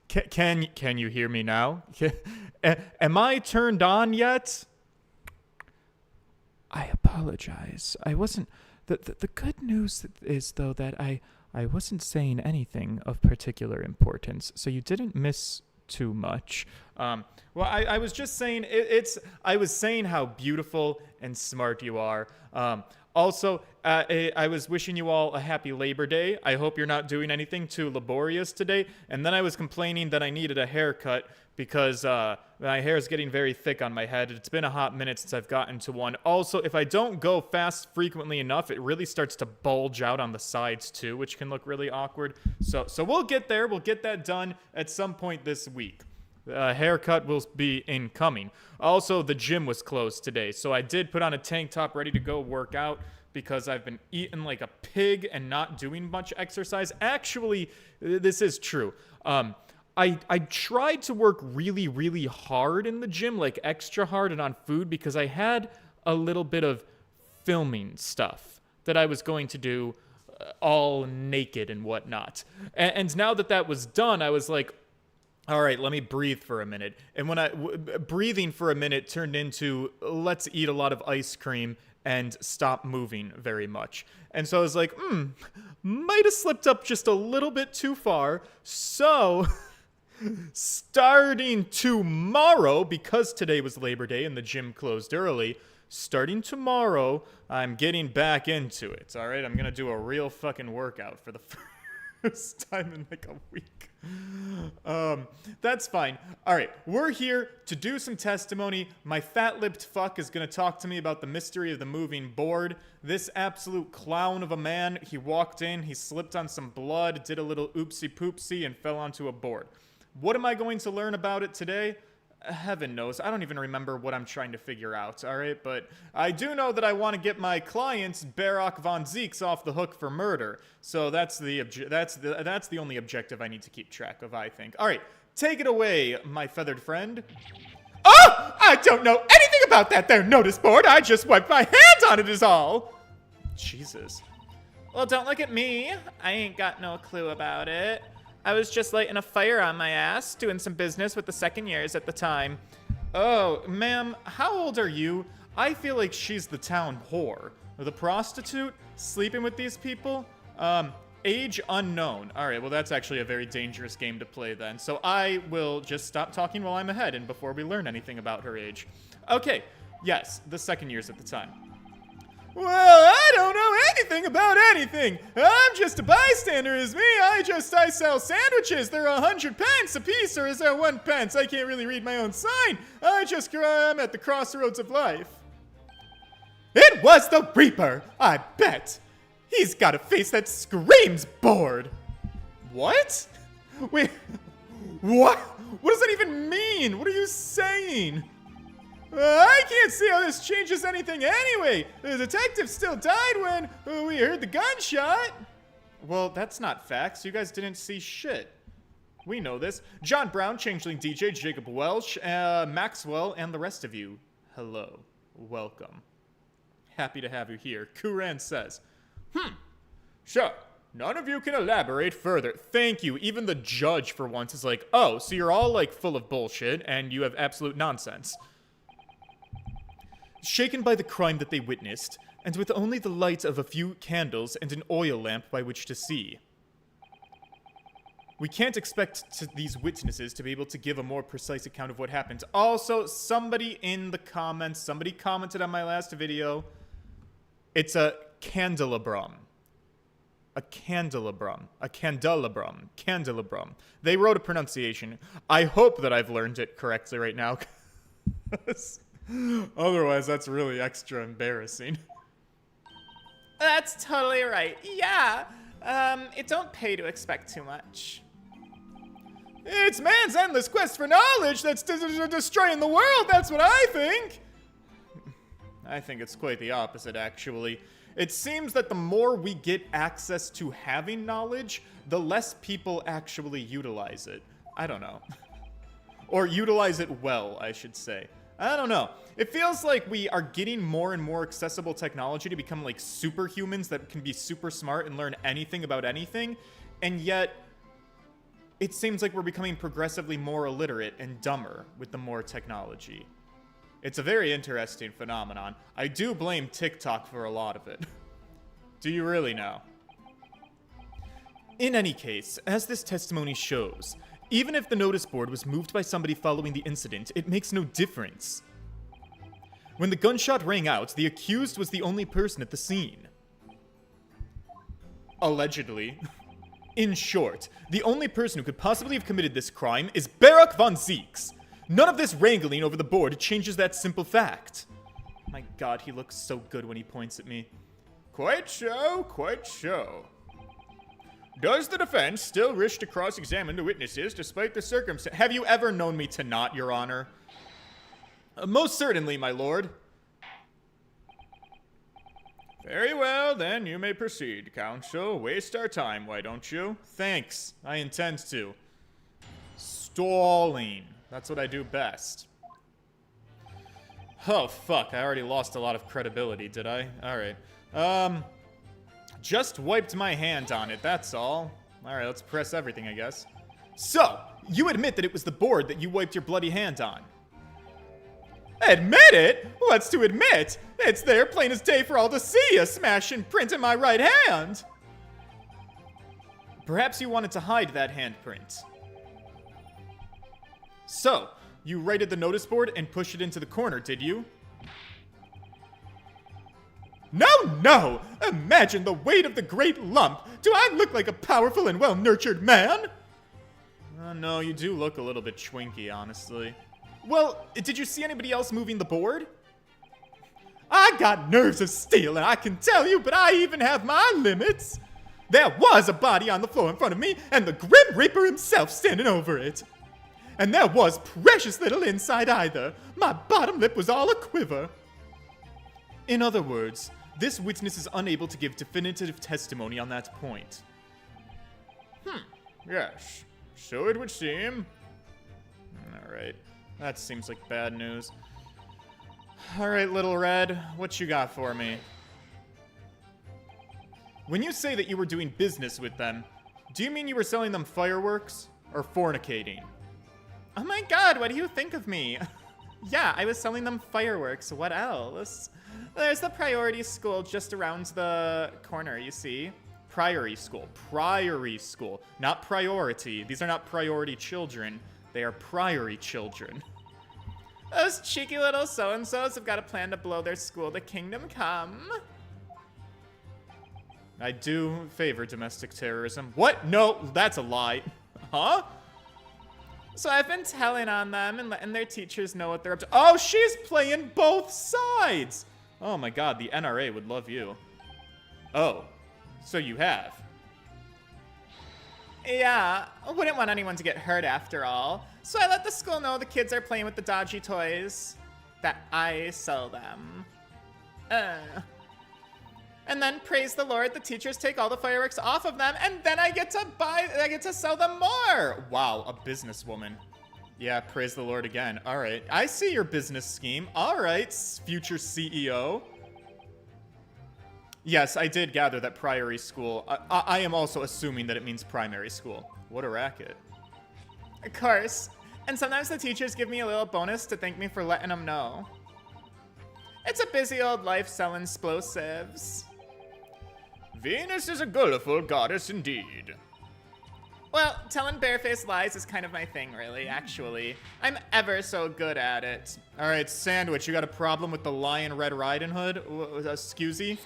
Can you hear me now? Am I turned on yet? I apologize. I wasn't. The good news is, though, that I wasn't saying anything of particular importance, so you didn't miss too much. Well, I was just saying I was saying how beautiful and smart you are. Also, I was wishing you all a happy Labor Day. I hope you're not doing anything too laborious today. And then I was complaining that I needed a haircut because my hair is getting very thick on my head. It's been a hot minute since I've gotten to one. Also, if I don't go fast frequently enough, it really starts to bulge out on the sides too, which can look really awkward. So we'll get there. We'll get that done at some point this week. Haircut will be incoming. Also, the gym was closed today, so I did put on a tank top ready to go work out because I've been eating like a pig and not doing much exercise. Actually, this is true. I tried to work really, really hard in the gym, like extra hard and on food, because I had a little bit of filming stuff that I was going to do all naked and whatnot. And now that was done, I was like, all right, let me breathe for a minute. And when breathing for a minute turned into, let's eat a lot of ice cream and stop moving very much. And so I was like, might have slipped up just a little bit too far. So starting tomorrow, because today was Labor Day and the gym closed early, starting tomorrow, I'm getting back into it. All right, I'm going to do a real fucking workout for the first time in like a week. That's fine. All right, we're here to do some testimony. My fat-lipped fuck is going to talk to me about the mystery of the moving board. This absolute clown of a man, he walked in, he slipped on some blood, did a little oopsie-poopsie, and fell onto a board. What am I going to learn about it today? Heaven knows. I don't even remember what I'm trying to figure out, all right? But I do know that I want to get my client, Barack Von Zeeks, off the hook for murder. So that's the only objective I need to keep track of, I think. All right, take it away, my feathered friend. Oh! I don't know anything about that there notice board. I just wiped my hands on it is all. Jesus. Well, don't look at me. I ain't got no clue about it. I was just lighting a fire on my ass, doing some business with the second years at the time. Oh, ma'am, how old are you? I feel like she's the town whore. The prostitute? Sleeping with these people? Age unknown. All right, well, that's actually a very dangerous game to play then. So I will just stop talking while I'm ahead and before we learn anything about her age. Okay, yes, the second years at the time. Well, I don't know anything about anything. I'm just a bystander as me. I sell sandwiches. They're 100 pence a piece, or is that 1 pence? I can't really read my own sign. I'm at the crossroads of life. It was the Reaper, I bet. He's got a face that screams bored. What? Wait, what? What does that even mean? What are you saying? I can't see how this changes anything anyway. The detective still died when we heard the gunshot. Well, that's not facts. You guys didn't see shit. We know this. John Brown, Changeling DJ, Jacob Welsh, Maxwell, and the rest of you. Hello. Welcome. Happy to have you here. Kuran says, Sure. None of you can elaborate further. Thank you. Even the judge for once is like, oh, so you're all like full of bullshit and you have absolute nonsense. Shaken by the crime that they witnessed, and with only the light of a few candles and an oil lamp by which to see. We can't expect these witnesses to be able to give a more precise account of what happened. Also, somebody in the comments, somebody commented on my last video. It's a candelabrum. A candelabrum. A candelabrum. Candelabrum. They wrote a pronunciation. I hope that I've learned it correctly right now. Otherwise, that's really extra embarrassing. That's totally right. Yeah. It don't pay to expect too much. It's man's endless quest for knowledge that's destroying the world, that's what I think. I think it's quite the opposite, actually. It seems that the more we get access to having knowledge, the less people actually utilize it. I don't know. Or utilize it well, I should say. I don't know. It feels like we are getting more and more accessible technology to become like superhumans that can be super smart and learn anything about anything. And yet, It seems like we're becoming progressively more illiterate and dumber with the more technology. It's a very interesting phenomenon. I do blame TikTok for a lot of it. Do you really know? In any case, as this testimony shows, even if the notice board was moved by somebody following the incident, it makes no difference. When the gunshot rang out, the accused was the only person at the scene. Allegedly. In short, the only person who could possibly have committed this crime is Barak von Zieks. None of this wrangling over the board changes that simple fact. My god, he looks so good when he points at me. Quite so, quite so. Does the defense still wish to cross-examine the witnesses despite the circumstances? Have you ever known me to not, Your Honor? Most certainly, my lord. Very well, then you may proceed, counsel. Waste our time, why don't you? Thanks. I intend to. Stalling. That's what I do best. Oh, fuck. I already lost a lot of credibility, did I? Alright. Just wiped my hand on it, that's all. Alright, let's press everything, I guess. So, you admit that it was the board that you wiped your bloody hand on. Admit it? What's to admit? It's there plain as day for all to see, a smashing print in my right hand. Perhaps you wanted to hide that handprint. So, you righted the notice board and pushed it into the corner, did you? No, no! Imagine the weight of the great lump! Do I look like a powerful and well-nurtured man? No, you do look a little bit schwinky, honestly. Well, did you see anybody else moving the board? I got nerves of steel, and I can tell you, but I even have my limits. There was a body on the floor in front of me, and the Grim Reaper himself standing over it. And there was precious little inside either. My bottom lip was all a quiver. In other words, this witness is unable to give definitive testimony on that point. Yes, so it would seem. Alright, that seems like bad news. Alright, Little Red, what you got for me? When you say that you were doing business with them, do you mean you were selling them fireworks or fornicating? Oh my god, what do you think of me? Yeah, I was selling them fireworks. What else? There's the Priority School just around the corner, you see. Priory School. Priory School. Not priority. These are not priority children. They are Priory children. Those cheeky little so-and-sos have got a plan to blow their school to kingdom come. I do favor domestic terrorism. What? No, that's a lie. Huh? So I've been telling on them and letting their teachers know what they're up to. Oh, she's playing both sides. Oh my god, the NRA would love you. Oh, so you have. Yeah, I wouldn't want anyone to get hurt after all. So I let the school know the kids are playing with the dodgy toys that I sell them. And then, praise the Lord, the teachers take all the fireworks off of them, and then I get to sell them more. Wow, a businesswoman. Yeah, praise the Lord again. All right, I see your business scheme. All right, future CEO. Yes, I did gather that Priory School. I am also assuming that it means primary school. What a racket. Of course. And sometimes the teachers give me a little bonus to thank me for letting them know. It's a busy old life selling explosives. Venus is a gullible goddess indeed. Well, telling barefaced lies is kind of my thing, really, actually. I'm ever so good at it. All right, Sandwich, you got a problem with the Lion Red Riding Hood? Excusey?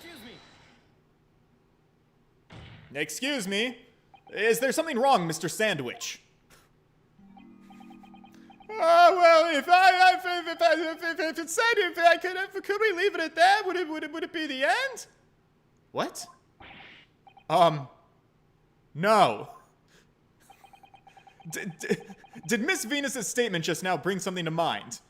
Excuse me? Is there something wrong, Mr. Sandwich? Oh, well, if it said, could we leave it at that? Would it be the end? What? No. Did Miss Venus's statement just now bring something to mind?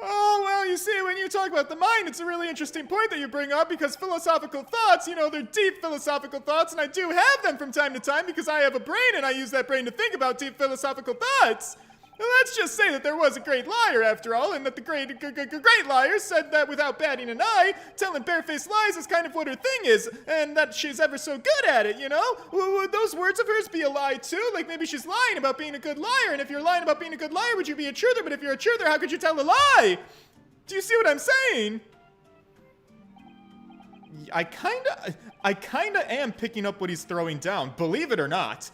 Oh, well, you see, when you talk about the mind, it's a really interesting point that you bring up because philosophical thoughts, you know, they're deep philosophical thoughts, and I do have them from time to time because I have a brain and I use that brain to think about deep philosophical thoughts. Let's just say that there was a great liar after all, and that the great liar said that without batting an eye, telling barefaced lies is kind of what her thing is, and that she's ever so good at it, you know? Would those words of hers be a lie too? Like maybe she's lying about being a good liar, and if you're lying about being a good liar, would you be a truther? But if you're a truther, how could you tell a lie? Do you see what I'm saying? I kinda am picking up what he's throwing down, believe it or not.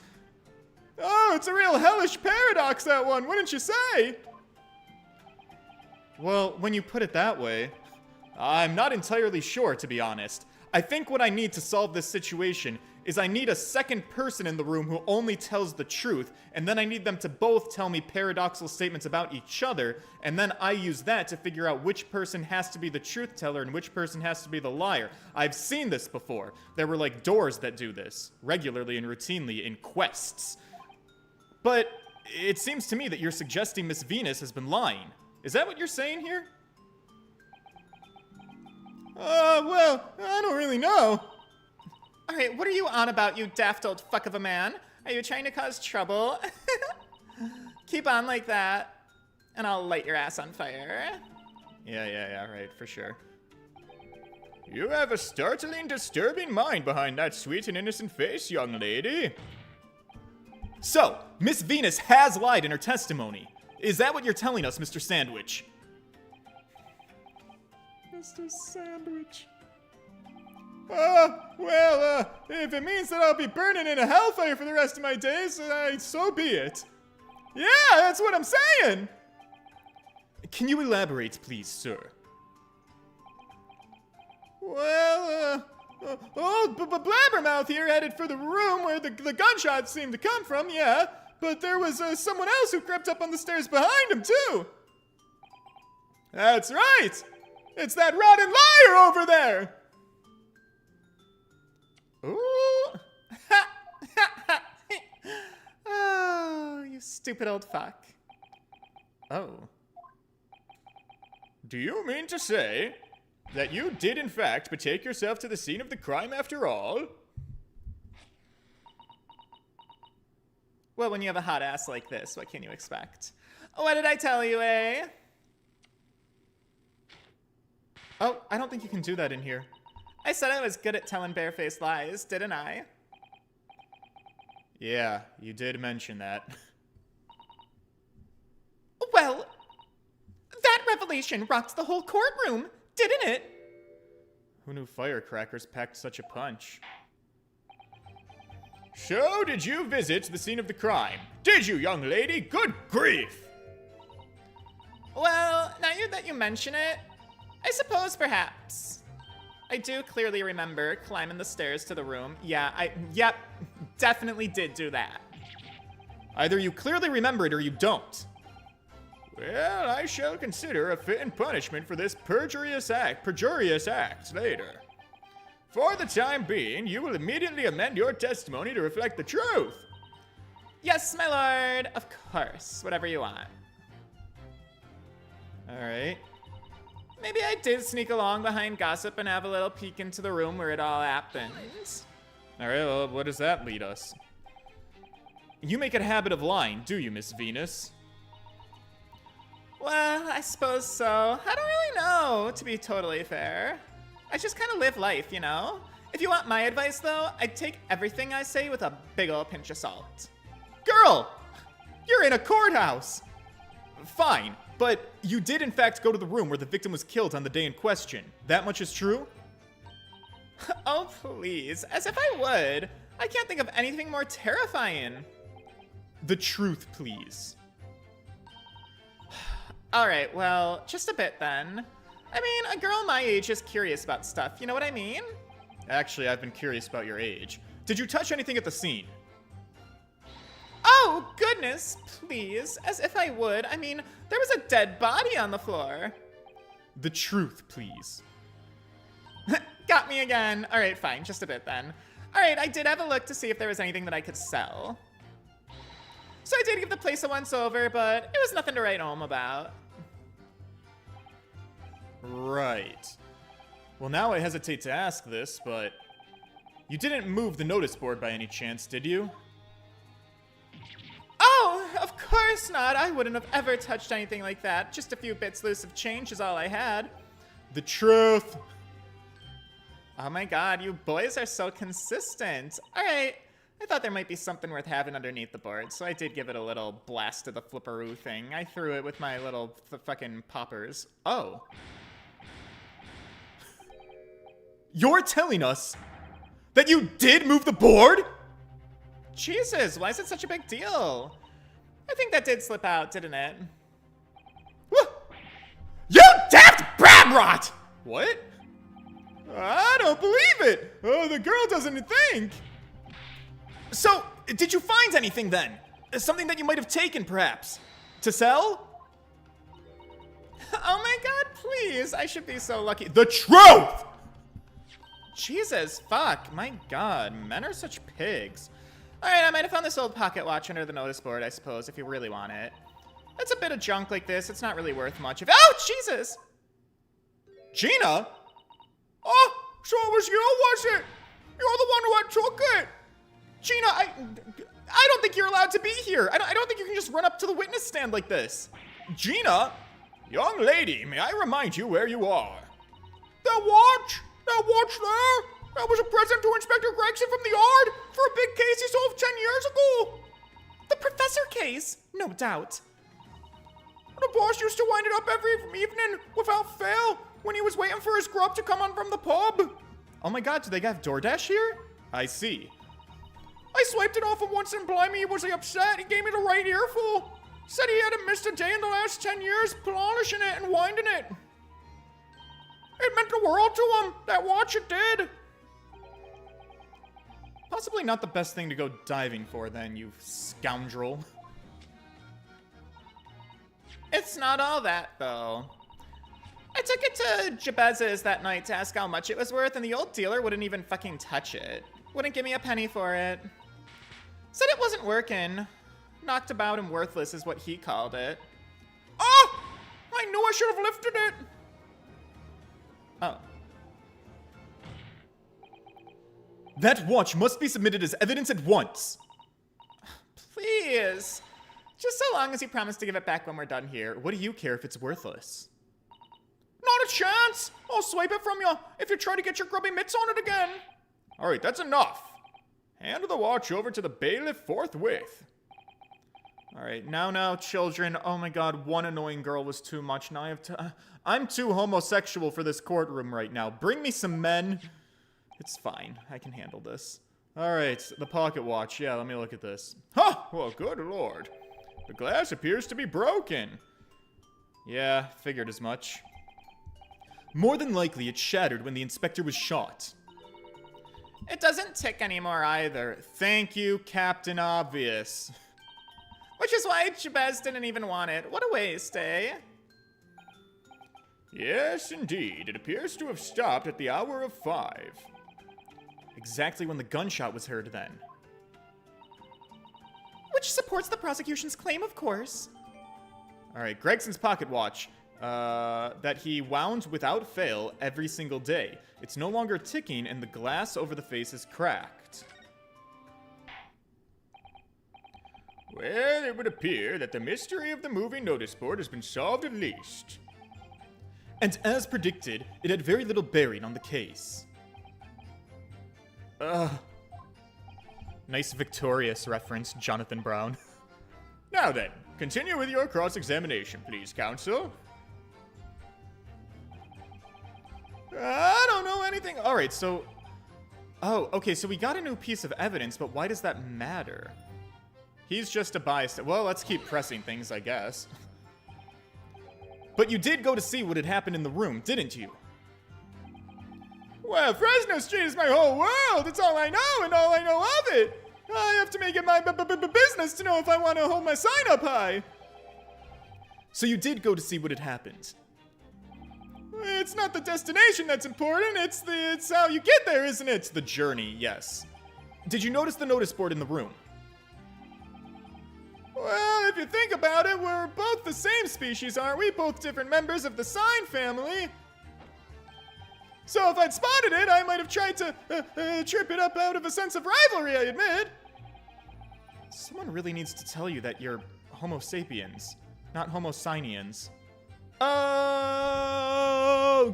Oh, it's a real hellish paradox, that one, wouldn't you say? Well, when you put it that way, I'm not entirely sure, to be honest. I think what I need to solve this situation is I need a second person in the room who only tells the truth, and then I need them to both tell me paradoxical statements about each other, and then I use that to figure out which person has to be the truth teller and which person has to be the liar. I've seen this before. There were like doors that do this, regularly and routinely in quests. But it seems to me that you're suggesting Miss Venus has been lying. Is that what you're saying here? Well, I don't really know. Alright, what are you on about, you daft old fuck of a man? Are you trying to cause trouble? Keep on like that, and I'll light your ass on fire. Yeah, right, for sure. You have a startling, disturbing mind behind that sweet and innocent face, young lady. So, Miss Venus has lied in her testimony. Is that what you're telling us, Mr. Sandwich? Mr. Sandwich. If it means that I'll be burning in a hellfire for the rest of my days, so be it. Yeah, that's what I'm saying. Can you elaborate, please, sir? Well, old Blabbermouth here headed for the room where the gunshots seemed to come from, yeah. But there was someone else who crept up on the stairs behind him, too. That's right. It's that rotten liar over there. Ooh. Oh, you stupid old fuck. Oh. Do you mean to say that you did in fact betake yourself to the scene of the crime after all? Well, when you have a hot ass like this, what can you expect? What did I tell you, eh? Oh, I don't think you can do that in here. I said I was good at telling barefaced lies, didn't I? Yeah, you did mention that. Well, that revelation rocked the whole courtroom, didn't it? Who knew firecrackers packed such a punch? So, did you visit the scene of the crime? Did you, young lady? Good grief! Well, now that you mention it, I suppose perhaps. I do clearly remember climbing the stairs to the room. Yep, definitely did do that. Either you clearly remember it or you don't. Well, I shall consider a fitting punishment for this perjurious act later. For the time being, you will immediately amend your testimony to reflect the truth. Yes, my lord. Of course. Whatever you want. All right. Maybe I did sneak along behind gossip and have a little peek into the room where it all happened. All right, well, what does that lead us? You make it a habit of lying, do you, Miss Venus? Well, I suppose so. I don't really know, to be totally fair. I just kind of live life, you know? If you want my advice, though, I'd take everything I say with a big ol' pinch of salt. Girl! You're in a courthouse! Fine, but you did in fact go to the room where the victim was killed on the day in question. That much is true? Oh, please. As if I would. I can't think of anything more terrifying. The truth, please. Alright, well, just a bit then. I mean, a girl my age is curious about stuff, you know what I mean? Actually, I've been curious about your age. Did you touch anything at the scene? Oh, goodness, please. As if I would. I mean, there was a dead body on the floor. The truth, please. Got me again. All right, fine, just a bit then. All right, I did have a look to see if there was anything that I could sell. So I did give the place a once-over, but it was nothing to write home about. Right. Well, now I hesitate to ask this, but you didn't move the notice board by any chance, did you? Oh, of course not. I wouldn't have ever touched anything like that. Just a few bits loose of change is all I had. The truth. Oh my god, you boys are so consistent. Alright, I thought there might be something worth having underneath the board, so I did give it a little blast of the flipperoo thing. I threw it with my little fucking poppers. Oh. You're telling us that you did move the board? Jesus, why is it such a big deal? I think that did slip out, didn't it? You daft Brabrot! What? I don't believe it! Oh, the girl doesn't think! So, did you find anything then? Something that you might have taken, perhaps? To sell? Oh my god, please. I should be so lucky. The truth! Jesus, fuck. My god, men are such pigs. Alright, I might have found this old pocket watch under the notice board, I suppose, if you really want it. It's a bit of junk like this. It's not really worth much. Oh, Jesus! Gina? Oh, so it was you, was it? You're the one who took it. Gina, I don't think you're allowed to be here. I don't think you can just run up to the witness stand like this. Gina? Young lady, may I remind you where you are? That watch? That watch there? That was a present to Inspector Gregson from the yard for a big case he solved 10 years ago. The professor case? No doubt. The boss used to wind it up every evening without fail when he was waiting for his grub to come on from the pub. Oh my god, do they have DoorDash here? I see. I swiped it off him once and blimey, was he upset? He gave me the right earful. Said he hadn't missed a day in the last 10 years polishing it and winding it. It meant the world to him. That watch, it did. Possibly not the best thing to go diving for then, you scoundrel. It's not all that, though. I took it to Jabez's that night to ask how much it was worth, and the old dealer wouldn't even fucking touch it. Wouldn't give me a penny for it. Said it wasn't working. Knocked about and worthless is what he called it. Oh! I knew I should have lifted it! Oh. That watch must be submitted as evidence at once. Please. Just so long as you promise to give it back when we're done here. What do you care if it's worthless? Not a chance! I'll swipe it from you if you try to get your grubby mitts on it again. Alright, that's enough. Hand the watch over to the bailiff forthwith. Alright, now, children. Oh my god, one annoying girl was too much. Now I have to... I'm too homosexual for this courtroom right now. Bring me some men. It's fine. I can handle this. Alright, the pocket watch. Yeah, let me look at this. Huh! Well, good lord. The glass appears to be broken. Yeah, figured as much. More than likely, it shattered when the inspector was shot. It doesn't tick anymore either. Thank you, Captain Obvious. Which is why Jabez didn't even want it. What a waste, eh? Yes, indeed. It appears to have stopped at the hour of 5. Exactly when the gunshot was heard then. Which supports the prosecution's claim, of course. Alright, Gregson's pocket watch. That he wound without fail every single day. It's no longer ticking and the glass over the face is cracked. Well, it would appear that the mystery of the moving notice board has been solved at least. And as predicted, it had very little bearing on the case. Nice Victorious reference, Jonathan Brown. Now then, continue with your cross-examination, please, counsel. I don't know anything. Alright, so... Oh, okay, so we got a new piece of evidence, but why does that matter? He's just a bystander. Well, let's keep pressing things, I guess. But you did go to see what had happened in the room, didn't you? Well, Fresno Street is my whole world. It's all I know and all I know of it. I have to make it my business to know if I want to hold my sign up high. So you did go to see what had happened? It's not the destination that's important. It's how you get there, isn't it? The journey, yes. Did you notice the notice board in the room? Well, if you think about it, we're both the same species, aren't we? Both different members of the sign family. So if I'd spotted it, I might have tried to trip it up out of a sense of rivalry, I admit. Someone really needs to tell you that you're Homo sapiens, not Homo sinians. Oh,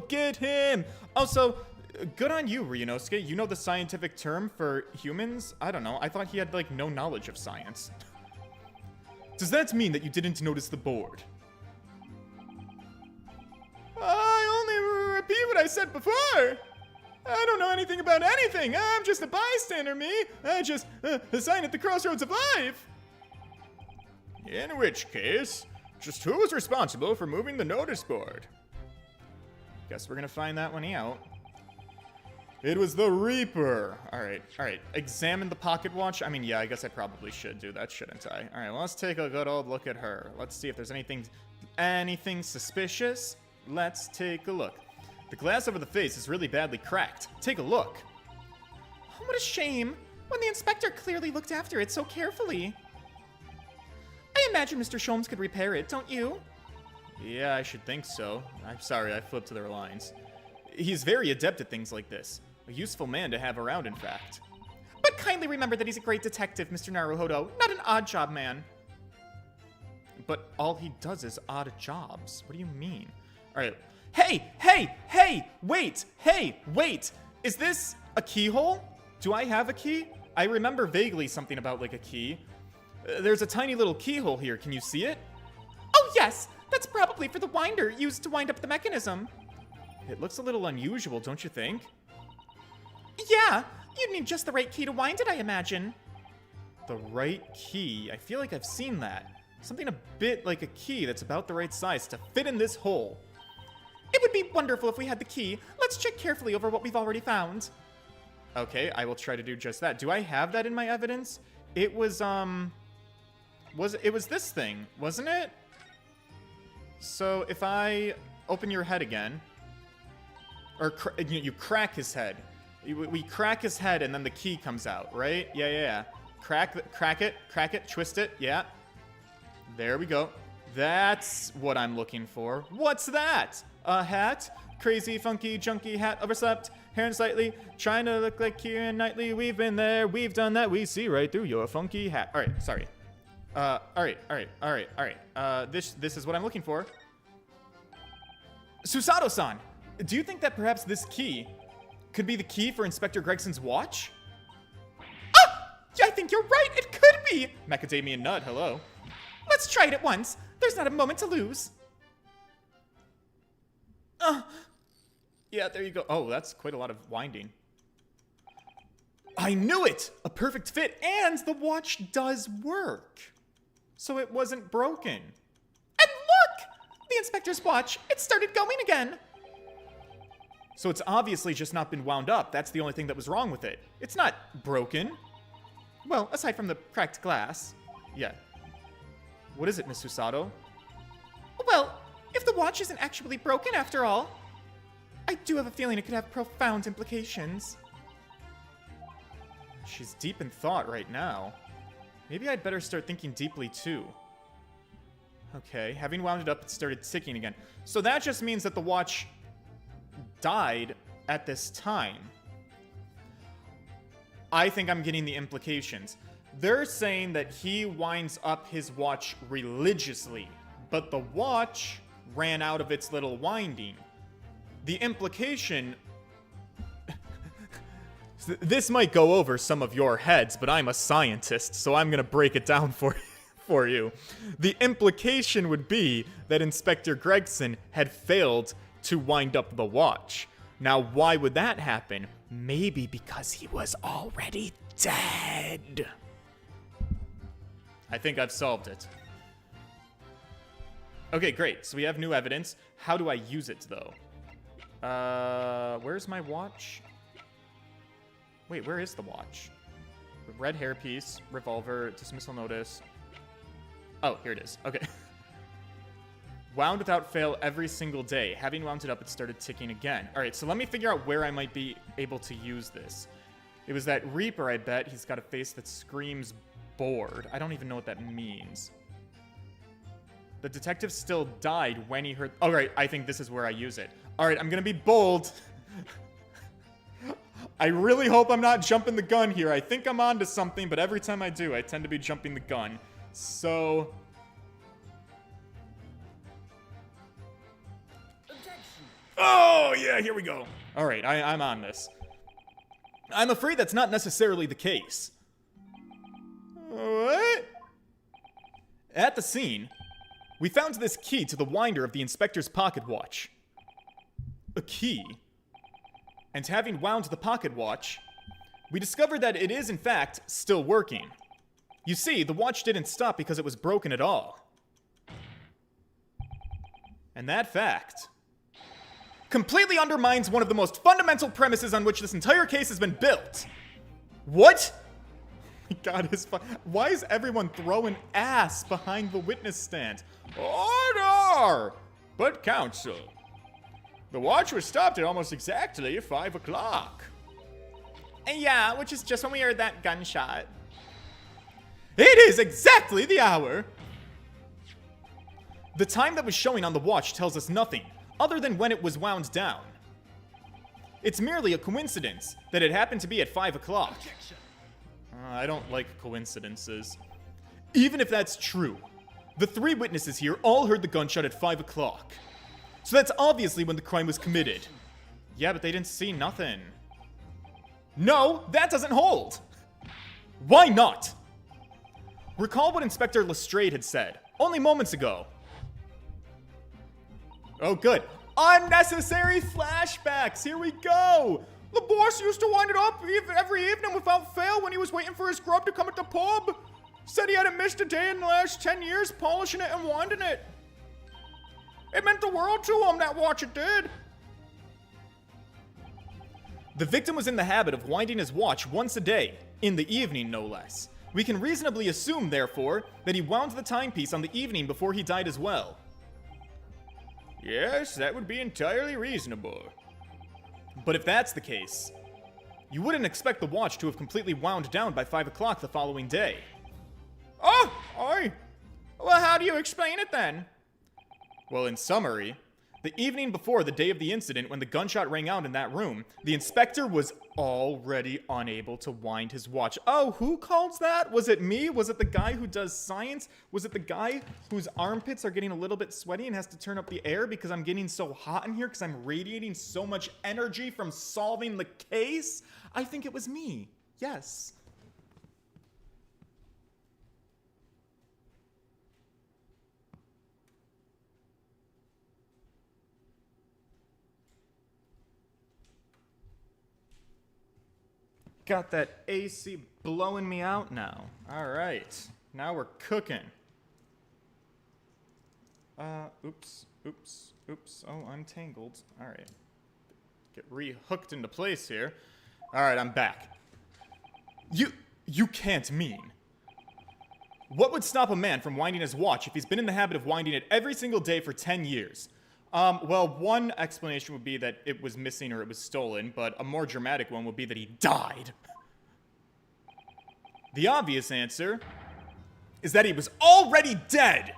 get him! Also, good on you, Ryunosuke. You know the scientific term for humans? I don't know. I thought he had, like, no knowledge of science. Does that mean that you didn't notice the board? I only repeat what I said before. I don't know anything about anything. I'm just a bystander, me. I just a sign at the crossroads of life. In which case, just who was responsible for moving the notice board? Guess we're gonna find that one out. It was the Reaper. All right. Examine the pocket watch. I mean, yeah, I guess I probably should do that, shouldn't I? All right, well, let's take a good old look at her. Let's see if there's anything suspicious. Let's take a look. The glass over the face is really badly cracked. Take a look. Oh, what a shame. When the inspector clearly looked after it so carefully. I imagine Mr. Sholmes could repair it, don't you? Yeah, I should think so. I'm sorry, I flipped to their lines. He's very adept at things like this. A useful man to have around, in fact. But kindly remember that he's a great detective, Mr. Naruhodo, not an odd job man. But all he does is odd jobs. What do you mean? All right. Hey, wait. Is this a keyhole? Do I have a key? I remember vaguely something about, like, a key. There's a tiny little keyhole here. Can you see it? Oh, yes. That's probably for the winder used to wind up the mechanism. It looks a little unusual, don't you think? Yeah, you'd need just the right key to wind it, I imagine. The right key? I feel like I've seen that. Something a bit like a key that's about the right size to fit in this hole. It would be wonderful if we had the key. Let's check carefully over what we've already found. Okay, I will try to do just that. Do I have that in my evidence? It was, it was this thing, wasn't it? So if I open your head again, or you crack his head. We crack his head and then the key comes out, right? Yeah. Crack it, twist it, yeah. There we go. That's what I'm looking for. What's that? A hat? Crazy, funky, junky hat, overslept, hair and slightly, trying to look like Keira Knightley. We've been there, we've done that, we see right through your funky hat. All right, sorry. All right. This is what I'm looking for. Susato-san, do you think that perhaps this key could be the key for Inspector Gregson's watch? Ah! I think you're right, it could be! Macadamia Nut, hello. Let's try it at once. There's not a moment to lose. Yeah, there you go. Oh, that's quite a lot of winding. I knew it! A perfect fit, and the watch does work. So it wasn't broken. And look! The inspector's watch, it started going again. So it's obviously just not been wound up. That's the only thing that was wrong with it. It's not broken. Well, aside from the cracked glass. Yeah. What is it, Miss Susato? Well, if the watch isn't actually broken after all, I do have a feeling it could have profound implications. She's deep in thought right now. Maybe I'd better start thinking deeply too. Okay, having wound it up, it started ticking again. So that just means that the watch died at this time. I think I'm getting the implications. They're saying that he winds up his watch religiously, but the watch ran out of its little winding. The implication... This might go over some of your heads, but I'm a scientist, so I'm gonna break it down for you. The implication would be that Inspector Gregson had failed to wind up the watch. Now, why would that happen? Maybe because he was already dead. I think I've solved it. Okay, great. So we have new evidence. How do I use it, though? Where's my watch? Wait, where is the watch? Red hairpiece, revolver, dismissal notice. Oh, here it is. Okay. Wound without fail every single day. Having wound it up, it started ticking again. All right, so let me figure out where I might be able to use this. It was that Reaper, I bet. He's got a face that screams bored. I don't even know what that means. The detective still died when he heard... All right, I think this is where I use it. All right, I'm going to be bold. I really hope I'm not jumping the gun here. I think I'm onto something, but every time I do, I tend to be jumping the gun. So, Oh, yeah, here we go. All right, I'm on this. I'm afraid that's not necessarily the case. What? At the scene, we found this key to the winder of the inspector's pocket watch. A key. And having wound the pocket watch, we discovered that it is, in fact, still working. You see, the watch didn't stop because it was broken at all. And that fact completely undermines one of the most fundamental premises on which this entire case has been built. What? God, why is everyone throwing ass behind the witness stand? Order! But counsel, the watch was stopped at almost exactly 5 o'clock. Yeah, which is just when we heard that gunshot. It is exactly the hour! The time that was showing on the watch tells us nothing, other than when it was wound down. It's merely a coincidence that it happened to be at 5 o'clock. I don't like coincidences. Even if that's true, the 3 witnesses here all heard the gunshot at 5 o'clock. So that's obviously when the crime was committed. Yeah, but they didn't see nothing. No, that doesn't hold! Why not? Recall what Inspector Lestrade had said, only moments ago. Oh, good. Unnecessary flashbacks! Here we go! The boss used to wind it up every evening without fail when he was waiting for his grub to come at the pub. Said he hadn't missed a day in the last 10 years polishing it and winding it. It meant the world to him, that watch, it did. The victim was in the habit of winding his watch once a day, in the evening no less. We can reasonably assume, therefore, that he wound the timepiece on the evening before he died as well. Yes, that would be entirely reasonable. But if that's the case, you wouldn't expect the watch to have completely wound down by 5 o'clock the following day. Oh, well, how do you explain it then? Well, in summary, the evening before the day of the incident when the gunshot rang out in that room, the inspector was already unable to wind his watch. Oh, who calls that? Was it me? Was it the guy who does science? Was it the guy whose armpits are getting a little bit sweaty and has to turn up the air because I'm getting so hot in here because I'm radiating so much energy from solving the case? I think it was me. Yes. Got that AC blowing me out now. All right, now we're cooking. Oops. Oh, I'm tangled. All right, get re-hooked into place here. All right, I'm back. You can't mean. What would stop a man from winding his watch if he's been in the habit of winding it every single day for 10 years? Well, one explanation would be that it was missing or it was stolen, but a more dramatic one would be that he died. The obvious answer is that he was already dead.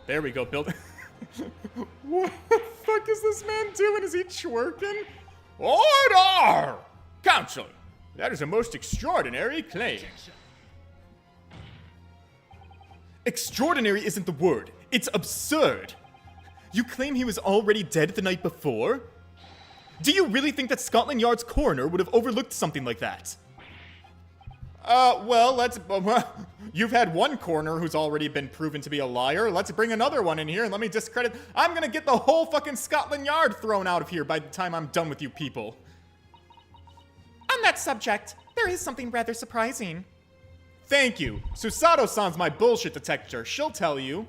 There we go, Bill. What the fuck is this man doing? Is he twerking? Order! Counsel, that is a most extraordinary claim. Extraordinary isn't the word. It's absurd. You claim he was already dead the night before? Do you really think that Scotland Yard's coroner would have overlooked something like that? Well, you've had one coroner who's already been proven to be a liar. Let's bring another one in here and let me discredit. I'm gonna get the whole fucking Scotland Yard thrown out of here by the time I'm done with you people. On that subject, there is something rather surprising. Thank you. Susato-san's my bullshit detector. She'll tell you.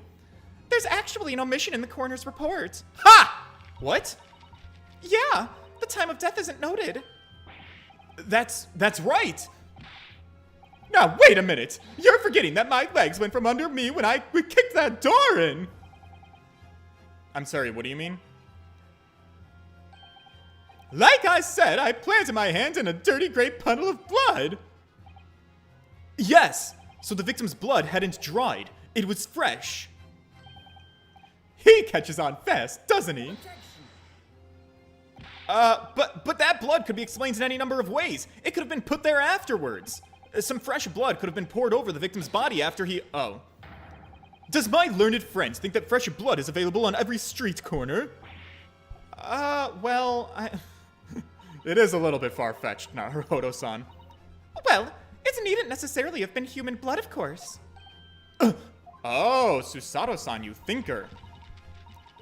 There's actually an omission in the coroner's report. Ha! What? Yeah, the time of death isn't noted. That's right. Now, wait a minute. You're forgetting that my legs went from under me when we kicked that door in. I'm sorry, what do you mean? Like I said, I planted my hand in a dirty gray puddle of blood. Yes, so the victim's blood hadn't dried. It was fresh. He catches on fast, doesn't he? But that blood could be explained in any number of ways. It could have been put there afterwards. Some fresh blood could have been poured over the victim's body after he... Oh. Does my learned friend think that fresh blood is available on every street corner? Well, it is a little bit far-fetched, Naruhodo-san. Well, it needn't necessarily have been human blood, of course. Oh, Susato-san, you thinker.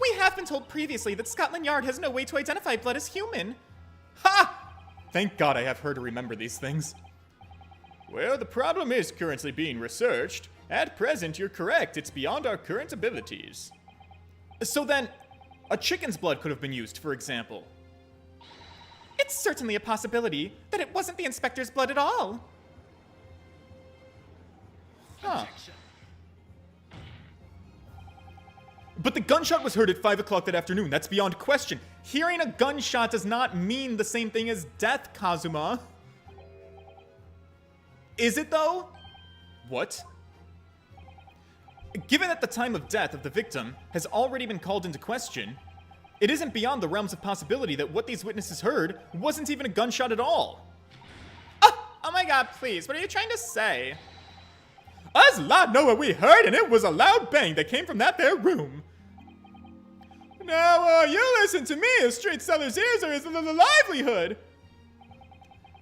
We have been told previously that Scotland Yard has no way to identify blood as human. Ha! Thank God I have her to remember these things. Well, the problem is currently being researched. At present, you're correct. It's beyond our current abilities. So then, a chicken's blood could have been used, for example. It's certainly a possibility that it wasn't the inspector's blood at all. Huh. But the gunshot was heard at 5 o'clock that afternoon. That's beyond question. Hearing a gunshot does not mean the same thing as death, Kazuma. Is it, though? What? Given that the time of death of the victim has already been called into question, it isn't beyond the realms of possibility that what these witnesses heard wasn't even a gunshot at all. Oh my god, please, what are you trying to say? Us lot know what we heard, and it was a loud bang that came from that there room. Now, you listen to me, a street seller's ears are his livelihood.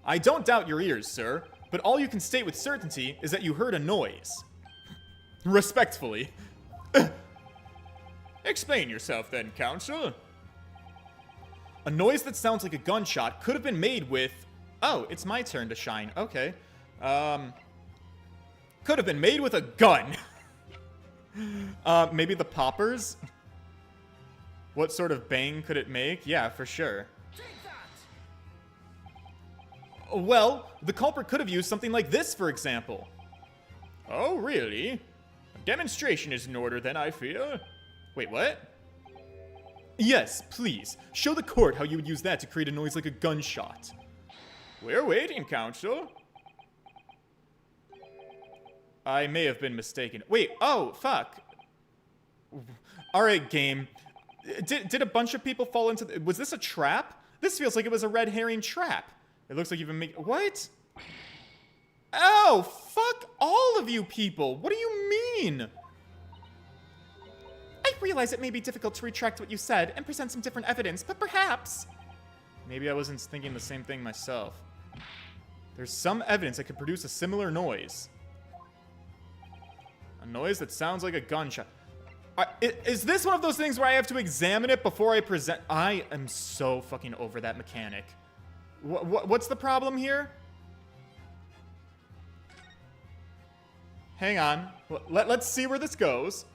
I don't doubt your ears, sir, but all you can state with certainty is that you heard a noise. Respectfully. Explain yourself then, counsel. A noise that sounds like a gunshot could have been made with... Oh, it's my turn to shine. Okay. Could have been made with a gun. Maybe the poppers? What sort of bang could it make? Yeah, for sure. Well, the culprit could have used something like this, for example. Oh, really? A demonstration is in order then, I fear. Wait, what? Yes, please. Show the court how you would use that to create a noise like a gunshot. We're waiting, counsel. I may have been mistaken. Wait, oh, fuck. Alright, game. Did a bunch of people fall into... Was this a trap? This feels like it was a red herring trap. It looks like you've been making... What? Oh, fuck all of you people. What do you mean? I realize it may be difficult to retract what you said and present some different evidence, but perhaps... Maybe I wasn't thinking the same thing myself. There's some evidence that could produce a similar noise. A noise that sounds like a gunshot. Is this one of those things where I have to examine it before I present? I am so fucking over that mechanic. What's the problem here? Hang on. Let's see where this goes.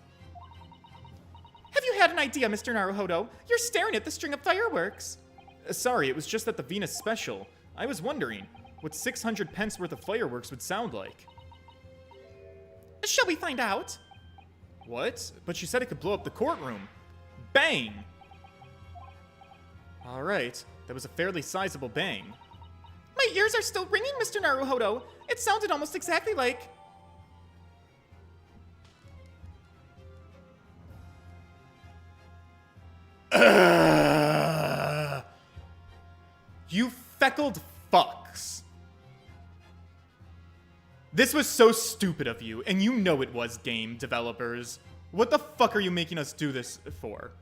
Have you had an idea, Mr. Naruhodo? You're staring at the string of fireworks. Sorry, it was just at the Venus special. I was wondering what 600 pence worth of fireworks would sound like. Shall we find out? What? But she said it could blow up the courtroom. Bang! Alright, that was a fairly sizable bang. My ears are still ringing, Mr. Naruhodo. It sounded almost exactly like... You feckled fucks. This was so stupid of you, and you know it was, game developers. What the fuck are you making us do this for?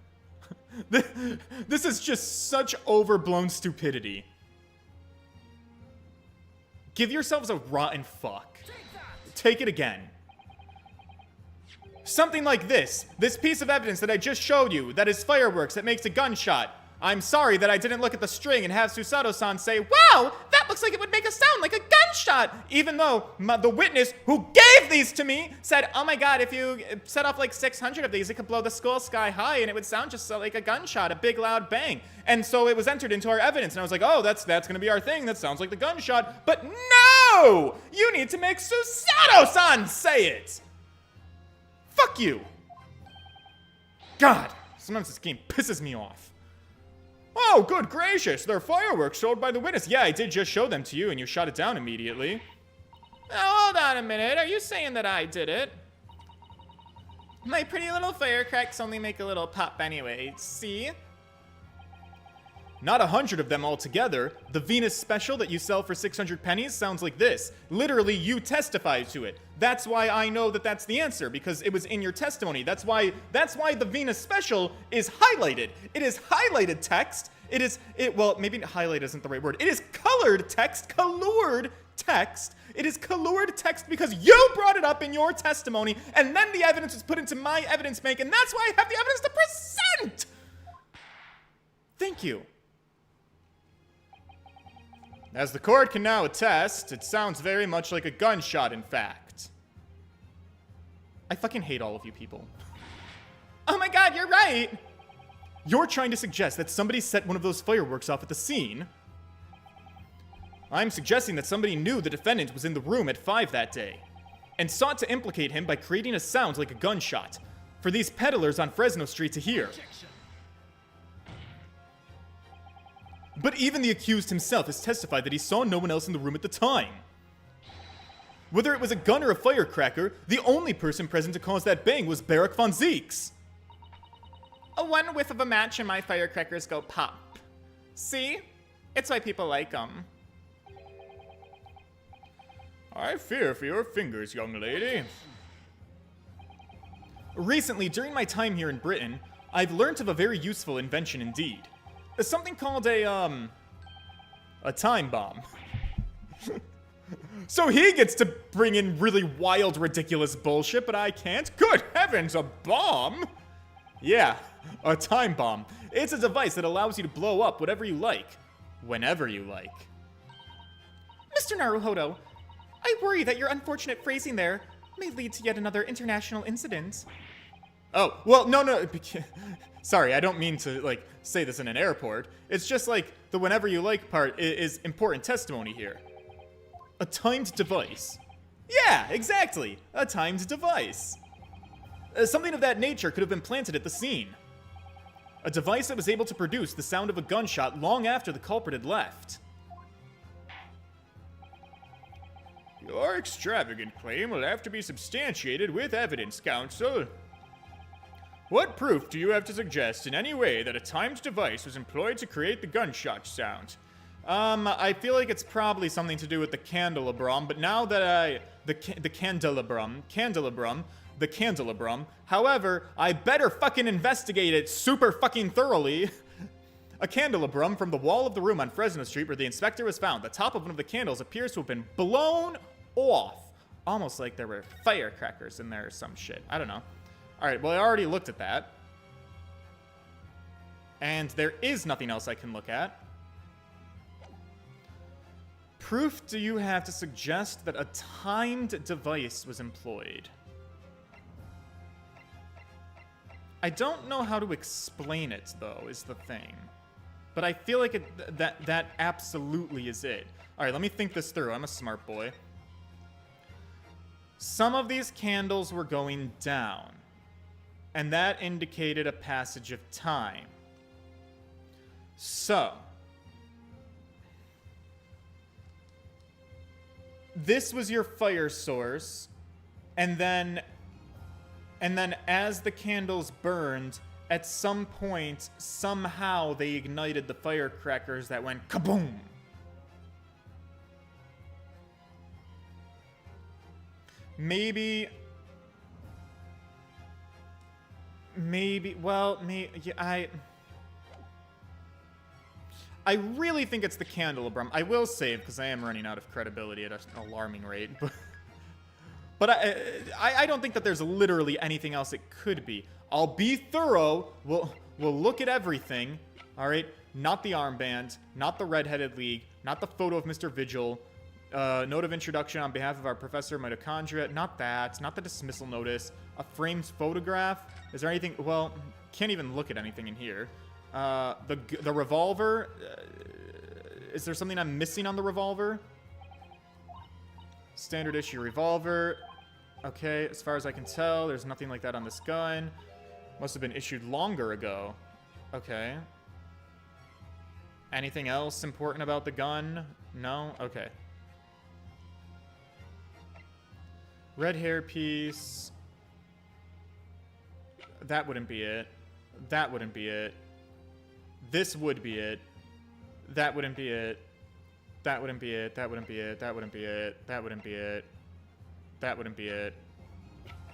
This is just such overblown stupidity. Give yourselves a rotten fuck. Take it again. Something like this. This piece of evidence that I just showed you, that is fireworks, that makes a gunshot. I'm sorry that I didn't look at the string and have Susato-san say, "Wow, that looks like it would make a sound like a gunshot!" Even though the witness who gave these to me said, "Oh my god, if you set off like 600 of these, it could blow the skull sky high and it would sound just like a gunshot, a big loud bang." And so it was entered into our evidence, and I was like, "Oh, that's gonna be our thing, that sounds like the gunshot." But no! You need to make Susato-san say it! Fuck you! God, sometimes this game pisses me off. Oh, good gracious, they're fireworks sold by the witness. Yeah, I did just show them to you, and you shot it down immediately. Now, hold on a minute. Are you saying that I did it? My pretty little firecracks only make a little pop anyway. See? Not 100 of them altogether. The Venus special that you sell for 600 pennies sounds like this. Literally, you testify to it. That's why I know that that's the answer, because it was in your testimony. That's why the Venus special is highlighted. It is highlighted text. Well, maybe highlight isn't the right word. It is colored text, colored text. It is colored text because you brought it up in your testimony, and then the evidence was put into my evidence bank, and that's why I have the evidence to present! Thank you. As the court can now attest, it sounds very much like a gunshot, in fact. I fucking hate all of you people. Oh my god, you're right! You're trying to suggest that somebody set one of those fireworks off at the scene. I'm suggesting that somebody knew the defendant was in the room at 5 that day, and sought to implicate him by creating a sound like a gunshot, for these peddlers on Fresno Street to hear. But even the accused himself has testified that he saw no one else in the room at the time. Whether it was a gun or a firecracker, the only person present to cause that bang was Barak von Zeeks. A one whiff of a match and my firecrackers go pop. See? It's why people like them. I fear for your fingers, young lady. Recently, during my time here in Britain, I've learnt of a very useful invention indeed. Something called a time bomb. So he gets to bring in really wild, ridiculous bullshit, but I can't? Good heavens, a bomb? Yeah, a time bomb. It's a device that allows you to blow up whatever you like, whenever you like. Mr. Naruhodo, I worry that your unfortunate phrasing there may lead to yet another international incident. Oh, well, no. Sorry, I don't mean to, like, say this in an airport. It's just, like, the whenever you like part is important testimony here. A timed device. Yeah, exactly. A timed device. Something of that nature could have been planted at the scene. A device that was able to produce the sound of a gunshot long after the culprit had left. Your extravagant claim will have to be substantiated with evidence, counsel. What proof do you have to suggest in any way that a timed device was employed to create the gunshot sound? I feel like it's probably something to do with the candelabrum, but now that the candelabrum. However, I better fucking investigate it super fucking thoroughly. A candelabrum from the wall of the room on Fresno Street where the inspector was found. The top of one of the candles appears to have been blown off. Almost like there were firecrackers in there or some shit. I don't know. Alright, well, I already looked at that. And there is nothing else I can look at. Proof do you have to suggest that a timed device was employed? I don't know how to explain it, though, is the thing. But I feel like that absolutely is it. Alright, let me think this through. I'm a smart boy. Some of these candles were going down, and that indicated a passage of time. So, this was your fire source, and then as the candles burned, at some point, somehow they ignited the firecrackers that went kaboom. Maybe, well, I really think it's the candelabrum. I will save, because I am running out of credibility at an alarming rate, but I don't think that there's literally anything else it could be. I'll be thorough. We'll look at everything. All right? Not the armband, not the Red-Headed League, not the photo of Mr. Vigil. Note of introduction on behalf of our Professor Mitochondria. Not that. Not the dismissal notice. A framed photograph. Is there anything? Well, can't even look at anything in here. The revolver. Is there something I'm missing on the revolver? Standard issue revolver. Okay, as far as I can tell, there's nothing like that on this gun. Must have been issued longer ago. Okay. Anything else important about the gun? No? Okay. Red hairpiece. That wouldn't be it. That wouldn't be it. This would be it. That wouldn't be it. That wouldn't be it. That wouldn't be it. That wouldn't be it. That wouldn't be it. That wouldn't be it.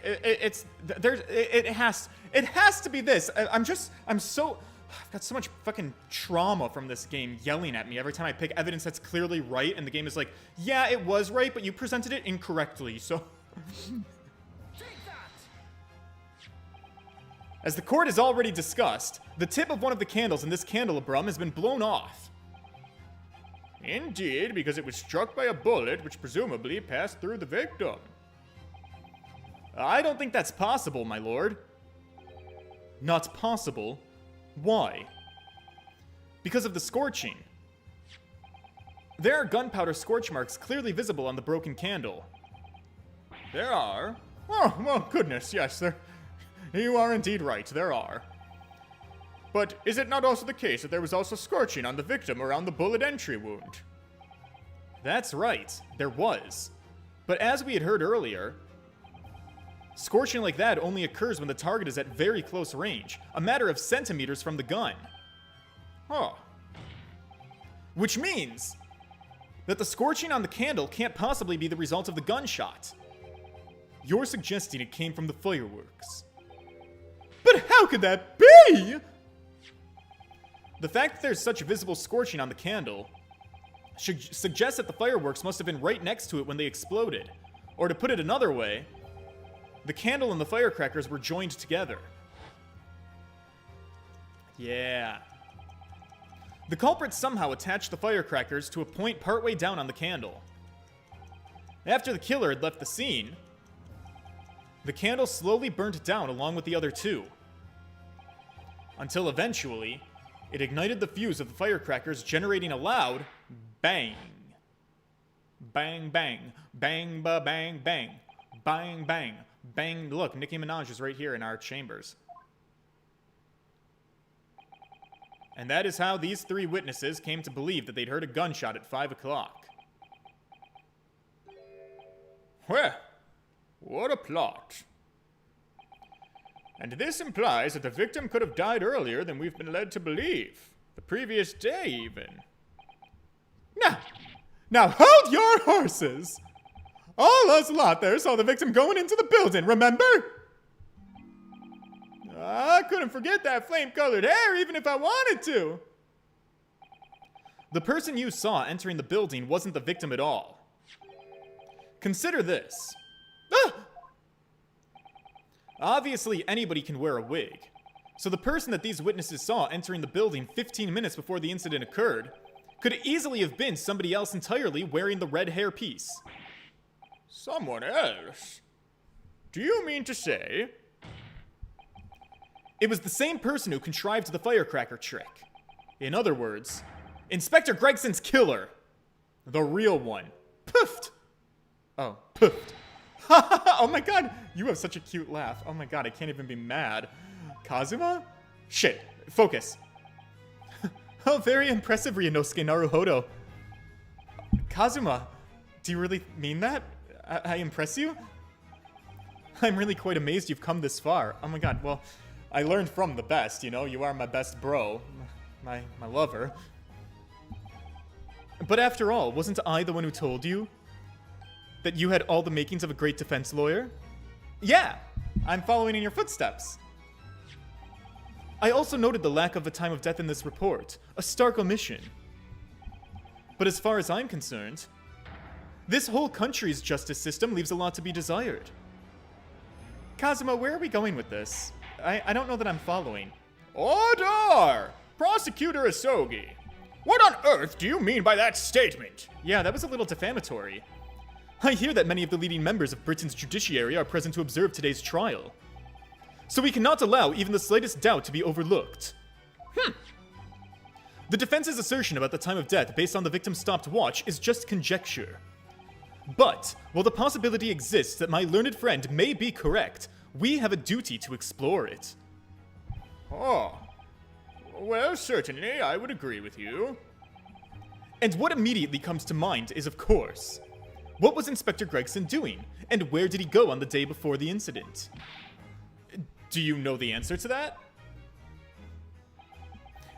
It has to be this. I've got so much fucking trauma from this game yelling at me every time I pick evidence that's clearly right, and the game is like, yeah, it was right, but you presented it incorrectly, so... As the court has already discussed, the tip of one of the candles in this candelabrum has been blown off. Indeed, because it was struck by a bullet which presumably passed through the victim. I don't think that's possible, my lord. Not possible? Why? Because of the scorching. There are gunpowder scorch marks clearly visible on the broken candle. There are? Oh, well, goodness, yes, you are indeed right, there are. But is it not also the case that there was also scorching on the victim around the bullet entry wound? That's right, there was. But as we had heard earlier, scorching like that only occurs when the target is at very close range, a matter of centimeters from the gun. Huh. Which means that the scorching on the candle can't possibly be the result of the gunshot. You're suggesting it came from the fireworks. But how could that be? The fact that there's such visible scorching on the candle suggests that the fireworks must have been right next to it when they exploded. Or to put it another way, the candle and the firecrackers were joined together. Yeah. The culprit somehow attached the firecrackers to a point partway down on the candle. After the killer had left the scene, the candle slowly burnt down along with the other two. Until eventually, it ignited the fuse of the firecrackers, generating a loud bang. Bang, bang, bang, ba, bang, bang, bang, bang, bang. Look, Nicki Minaj is right here in our chambers. And that is how these three witnesses came to believe that they'd heard a gunshot at 5 o'clock. Well, what a plot. And this implies that the victim could have died earlier than we've been led to believe. The previous day, even. Now hold your horses! All us lot there saw the victim going into the building, remember? I couldn't forget that flame-colored hair even if I wanted to. The person you saw entering the building wasn't the victim at all. Consider this. Ah! Obviously, anybody can wear a wig. So the person that these witnesses saw entering the building 15 minutes before the incident occurred could easily have been somebody else entirely wearing the red hair piece. Someone else? Do you mean to say? It was the same person who contrived the firecracker trick. In other words, Inspector Gregson's killer. The real one. Poofed! Oh, poofed. Oh my god, you have such a cute laugh. Oh my god, I can't even be mad. Kazuma? Shit, focus. Oh, very impressive, Ryunosuke Naruhodo. Kazuma, do you really mean that? I impress you? I'm really quite amazed you've come this far. Oh my god, well, I learned from the best, you know? You are my best bro. My lover. But after all, wasn't I the one who told you that you had all the makings of a great defense lawyer? Yeah, I'm following in your footsteps. I also noted the lack of a time of death in this report, a stark omission. But as far as I'm concerned, this whole country's justice system leaves a lot to be desired. Kazuma, where are we going with this? I don't know that I'm following. Order! Prosecutor Asogi, what on earth do you mean by that statement? Yeah, that was a little defamatory. I hear that many of the leading members of Britain's judiciary are present to observe today's trial. So we cannot allow even the slightest doubt to be overlooked. The defense's assertion about the time of death based on the victim's stopped watch is just conjecture. But, while the possibility exists that my learned friend may be correct, we have a duty to explore it. Oh. Well, certainly, I would agree with you. And what immediately comes to mind is, of course, what was Inspector Gregson doing, and where did he go on the day before the incident? Do you know the answer to that?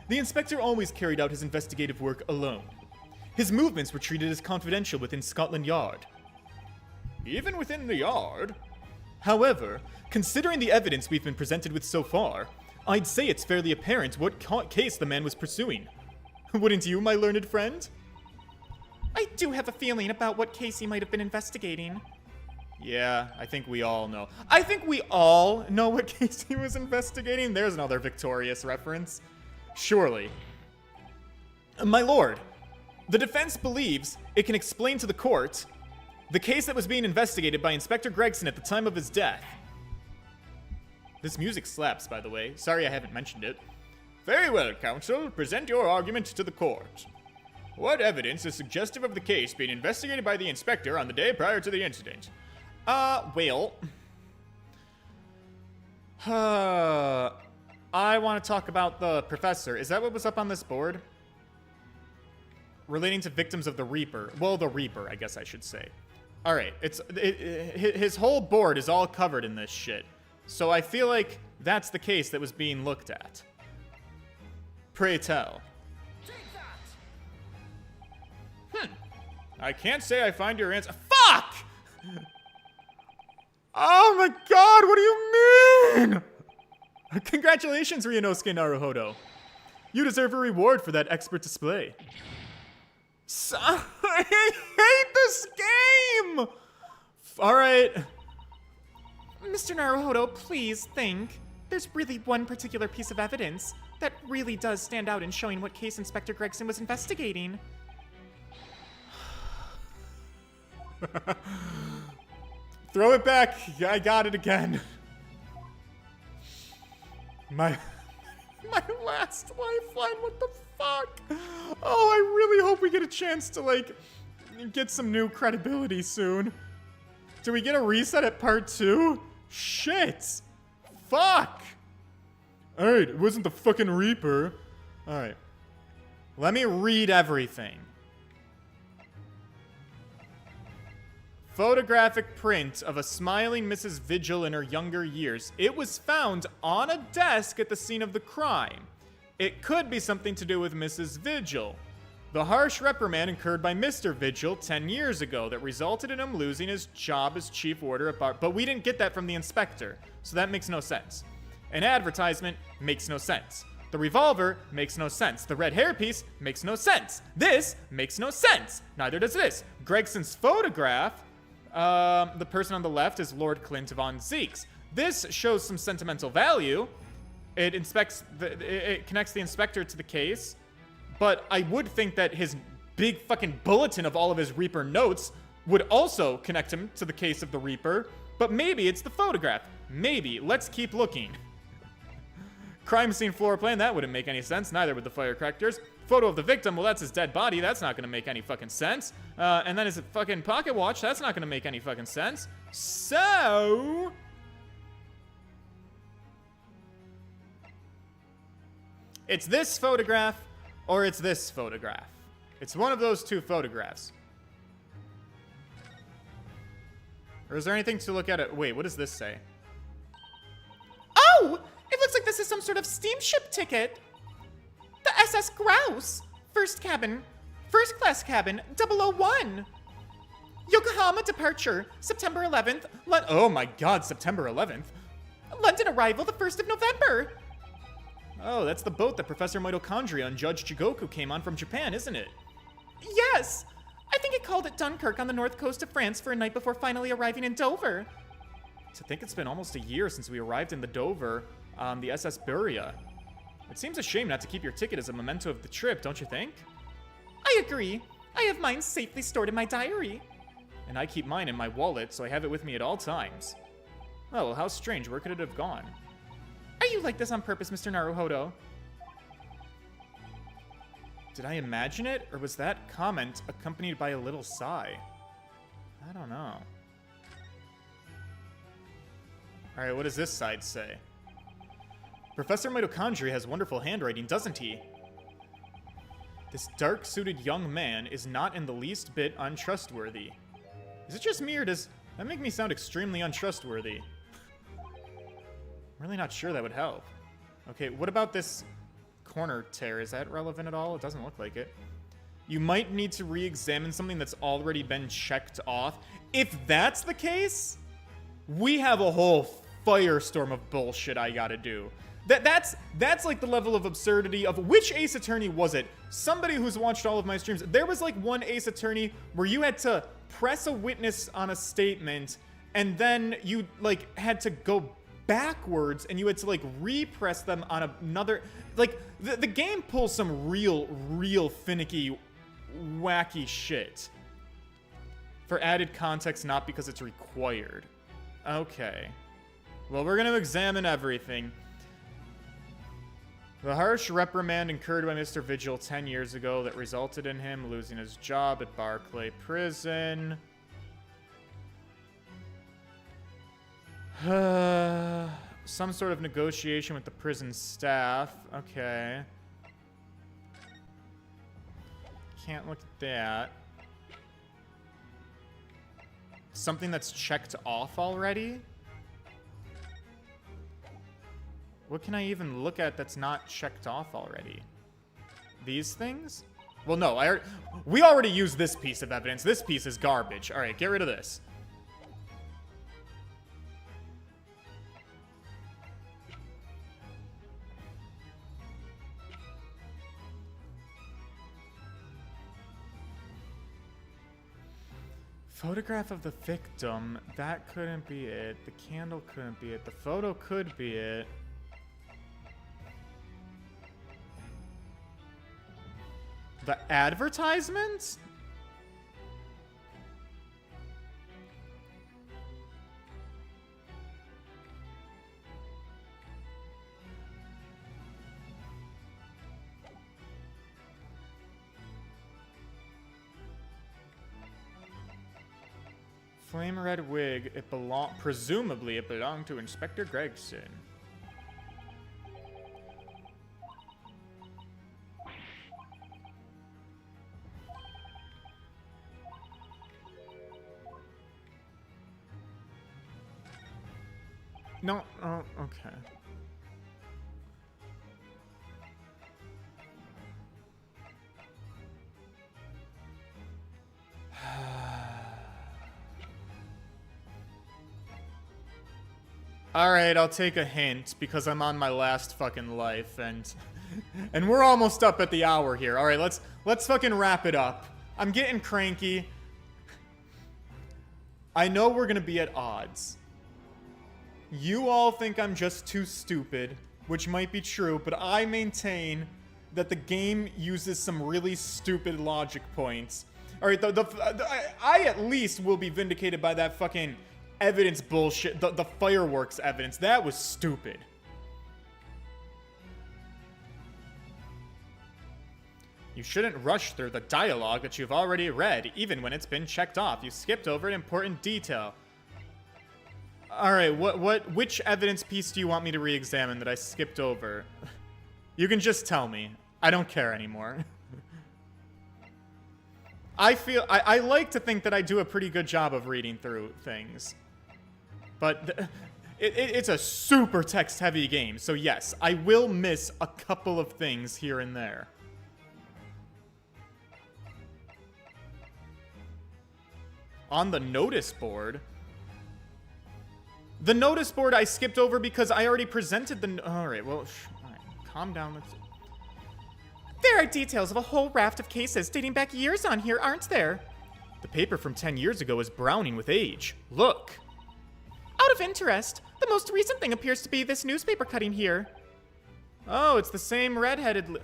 The inspector always carried out his investigative work alone. His movements were treated as confidential within Scotland Yard. Even within the Yard? However, considering the evidence we've been presented with so far, I'd say it's fairly apparent what case the man was pursuing. Wouldn't you, my learned friend? I do have a feeling about what case he might have been investigating. Yeah, I think we all know. I think we all know what case he was investigating. There's another Victorious reference. Surely. My lord, the defense believes it can explain to the court the case that was being investigated by Inspector Gregson at the time of his death. This music slaps, by the way. Sorry I haven't mentioned it. Very well, counsel. Present your argument to the court. What evidence is suggestive of the case being investigated by the inspector on the day prior to the incident? Well... I want to talk about the professor. Is that what was up on this board? Relating to victims of the Reaper. Well, the Reaper, I guess I should say. Alright, his whole board is all covered in this shit. So I feel like that's the case that was being looked at. Pray tell. I can't say I find your answer. Fuck! Oh my god, what do you mean? Congratulations, Ryunosuke Naruhodo. You deserve a reward for that expert display. I hate this game! Alright. Mr. Naruhodo, please think. There's really one particular piece of evidence that really does stand out in showing what case Inspector Gregson was investigating. Throw it back. I got it again. My last lifeline. What the fuck? Oh, I really hope we get a chance to, like, get some new credibility soon. Do we get a reset at part 2? Shit. Fuck. Alright, it wasn't the fucking Reaper. Alright. Let me read everything. Photographic print of a smiling Mrs. Vigil in her younger years. It was found on a desk at the scene of the crime. It could be something to do with Mrs. Vigil. The harsh reprimand incurred by Mr. Vigil 10 years ago that resulted in him losing his job as chief warder at bar. But we didn't get that from the inspector, so that makes no sense. An advertisement makes no sense. The revolver makes no sense. The red hairpiece makes no sense. This makes no sense. Neither does this. Gregson's photograph, the person on the left is Lord Clint von Zeeks. This shows some sentimental value. It connects the inspector to the case. But I would think that his big fucking bulletin of all of his Reaper notes would also connect him to the case of the Reaper. But maybe it's the photograph. Maybe. Let's keep looking. Crime scene floor plan, that wouldn't make any sense. Neither would the firecrackers. Photo of the victim, well, that's his dead body. That's not gonna make any fucking sense. And then his fucking pocket watch, that's not gonna make any fucking sense. So... it's this photograph, or it's this photograph. It's one of those two photographs. Or is there anything to look at it? Wait, what does this say? Oh! It looks like this is some sort of steamship ticket. The SS Grouse. First class cabin, 001. Yokohama departure, September 11th. Oh my god, September 11th? London arrival, the 1st of November. Oh, that's the boat that Professor Mitochondria and Judge Jigoku came on from Japan, isn't it? Yes. I think it called at Dunkirk on the north coast of France for a night before finally arriving in Dover. To think it's been almost a year since we arrived in the Dover on the SS Buria. It seems a shame not to keep your ticket as a memento of the trip, don't you think? I agree. I have mine safely stored in my diary. And I keep mine in my wallet, so I have it with me at all times. Oh, well, how strange. Where could it have gone? Are you like this on purpose, Mr. Naruhodo? Did I imagine it, or was that comment accompanied by a little sigh? I don't know. Alright, what does this side say? Professor Mitochondria has wonderful handwriting, doesn't he? This dark-suited young man is not in the least bit untrustworthy. Is it just me, or does that make me sound extremely untrustworthy? I'm really not sure that would help. Okay, what about this corner tear. Is that relevant at all? It doesn't look like it. You might need to re-examine something that's already been checked off. If that's the case, we have a whole firestorm of bullshit I gotta do. That's like the level of absurdity of which Ace Attorney was it? Somebody who's watched all of my streams. There was like one Ace Attorney where you had to press a witness on a statement and then you like had to go backwards and you had to like repress them on another. Like the game pulls some real finicky, wacky shit. For added context, not because it's required. Okay. Well, we're gonna examine everything. The harsh reprimand incurred by Mr. Vigil 10 years ago that resulted in him losing his job at Barclay Prison. Some sort of negotiation with the prison staff. Okay. Can't look at that. Something that's checked off already? What can I even look at that's not checked off already? These things? Well, no, we already used this piece of evidence. This piece is garbage. All right, get rid of this. Photograph of the victim. That couldn't be it. The candle couldn't be it. The photo could be it. The advertisement? Flame red wig. Presumably it belonged to Inspector Gregson. No, oh, okay. All right, I'll take a hint because I'm on my last fucking life and we're almost up at the hour here. All right, let's fucking wrap it up. I'm getting cranky. I know we're going to be at odds. You all think I'm just too stupid, which might be true, but I maintain that the game uses some really stupid logic points. All right, I at least will be vindicated by that fucking evidence bullshit, the fireworks evidence. That was stupid. You shouldn't rush through the dialogue that you've already read, even when it's been checked off. You skipped over an important detail. All right, which evidence piece do you want me to re-examine that I skipped over? You can just tell me. I don't care anymore. I like to think that I do a pretty good job of reading through things. But it's a super text-heavy game, so yes, I will miss a couple of things here and there. On the notice board... The notice board I skipped over because I already presented the... Alright, well, all right, calm down. There are details of a whole raft of cases dating back years on here, aren't there? The paper from 10 years ago is browning with age. Look. Out of interest, the most recent thing appears to be this newspaper cutting here. Oh, it's the same redheaded...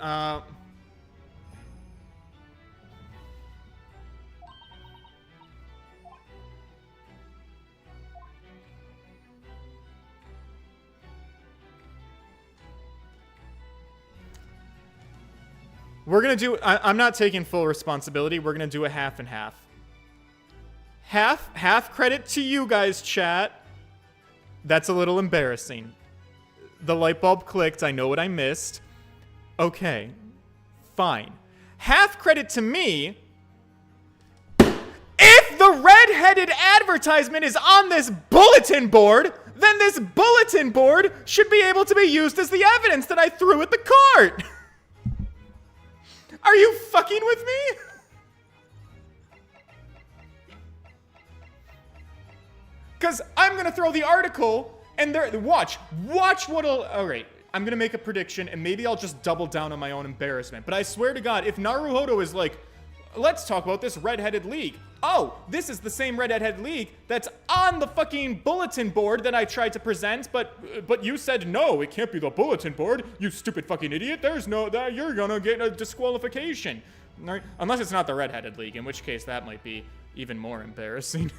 We're going to do... I'm not taking full responsibility. We're going to do a half and half. Half credit to you guys, chat. That's a little embarrassing. The light bulb clicked. I know what I missed. Okay. Fine. Half credit to me. If the red-headed advertisement is on this bulletin board, then this bulletin board should be able to be used as the evidence that I threw at the court. Are you fucking with me? Because I'm going to throw the article, and there, watch what'll, all right, I'm going to make a prediction, and maybe I'll just double down on my own embarrassment. But I swear to God, if Naruhodo is like, let's talk about this red-headed league. Oh, this is the same red-headed league that's on the fucking bulletin board that I tried to present, but you said no, it can't be the bulletin board, you stupid fucking idiot. There's no, that you're gonna get a disqualification. Right? Unless it's not the red-headed league, in which case that might be even more embarrassing.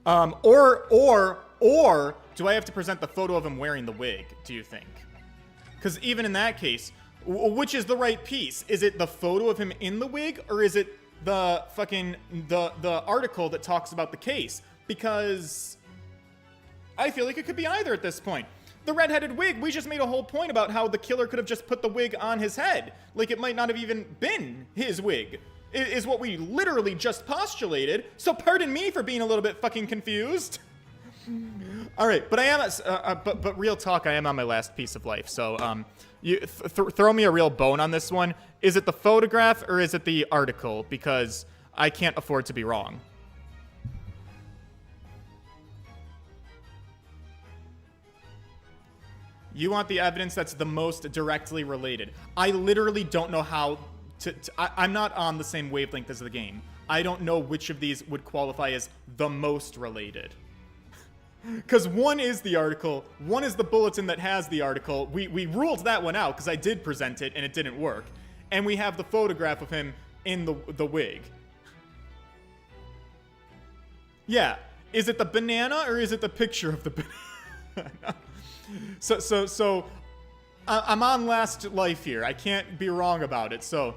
Or do I have to present the photo of him wearing the wig, do you think? Because even in that case, which is the right piece? Is it the photo of him in the wig, or is it the fucking, the article that talks about the case? Because I feel like it could be either at this point. The red-headed wig, we just made a whole point about how the killer could have just put the wig on his head. Like it might not have even been his wig, is what we literally just postulated. So pardon me for being a little bit fucking confused. All right, but I am, but real talk, I am on my last piece of life. So, you throw me a real bone on this one. Is it the photograph or is it the article? Because I can't afford to be wrong. You want the evidence that's the most directly related. I literally don't know how I'm not on the same wavelength as the game. I don't know which of these would qualify as the most related. Because one is the article, one is the bulletin that has the article. We ruled that one out because I did present it and it didn't work. And we have the photograph of him in the wig. Yeah. Is it the banana or is it the picture of the banana? So I'm on last life here. I can't be wrong about it. So